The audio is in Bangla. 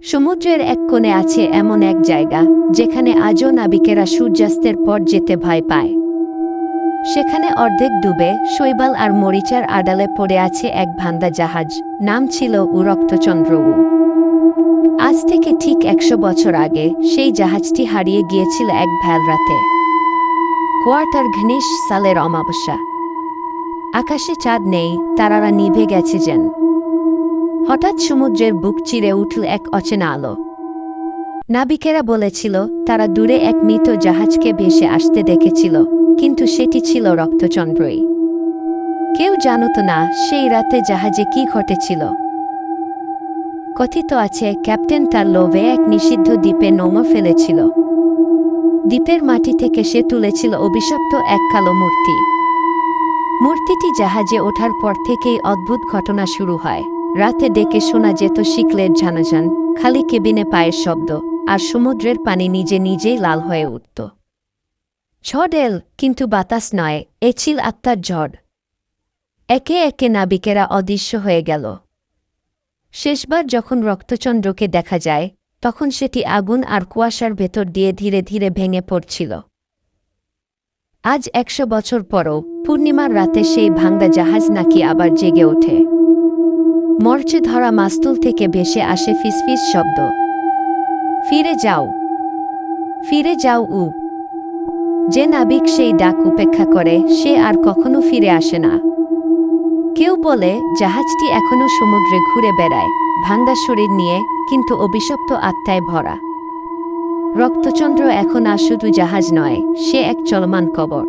সমুদ্রের এক কোণে আছে এমন এক জায়গা যেখানে আজও নাবিকেরা সূর্যাস্তের পর যেতে ভয় পায়। সেখানে অর্ধেক ডুবে শৈবাল আর মরিচার আড়ালে পড়ে আছে এক ভাঙা জাহাজ, নাম ছিল রক্তচন্দ্র। আজ থেকে ঠিক ১০০ বছর আগে সেই জাহাজটি হারিয়ে গিয়েছিল এক ভ্যাল রাতে। ঘনিশ সালের অমাবস্যা। আকাশে চাঁদ নেই, তারারা নিভে গেছে যেন। হঠাৎ সমুদ্রের বুক চিরে উঠল এক অচেনা আলো। নাবিকেরা বলেছিল তারা দূরে এক মৃত জাহাজকে ভেসে আসতে দেখেছিল, কিন্তু সেটি ছিল রক্তচন্দ্রই। কেউ জানত না সেই রাতে জাহাজে কি ঘটেছিল। কথিত আছে ক্যাপ্টেন তার লোভে এক নিষিদ্ধ দ্বীপে নৌকা ফেলেছিল। দ্বীপের মাটি থেকে সে তুলেছিল অভিশপ্ত এক কালো মূর্তি। মূর্তিটি জাহাজে ওঠার পর থেকেই অদ্ভুত ঘটনা শুরু হয়। রাতে ডেকে শোনা যেত শিকলের ঝানাঝান, খালি কেবিনে পায়ের শব্দ, আর সমুদ্রের পানি নিজে নিজেই লাল হয়ে উঠত। ঝড় এল, কিন্তু বাতাস নয়, এ ছিল আত্মার ঝড়। একে একে নাবিকেরা অদৃশ্য হয়ে গেল। শেষবার যখন রক্তচন্দ্রকে দেখা যায়, তখন সেটি আগুন আর কুয়াশার ভেতর দিয়ে ধীরে ধীরে ভেঙে পড়ছিল। আজ ১০০ বছর পরও পূর্ণিমার রাতে সেই ভাঙা জাহাজ নাকি আবার জেগে ওঠে। মরচে ধরা মাস্তুল থেকে ভেসে আসে ফিসফিস শব্দ। ফিরে যাও, ফিরে যাও। যে নাবিক সেই ডাক উপেক্ষা করে সে আর কখনো ফিরে আসে না। কেউ বলে জাহাজটি এখনো সমুদ্রে ঘুরে বেড়ায়, ভাঙা শরীর নিয়ে, কিন্তু অভিশপ্ত আত্মায় ভরা। রক্তচন্দ্র এখন আর শুধু জাহাজ নয়, সে এক চলমান কবর।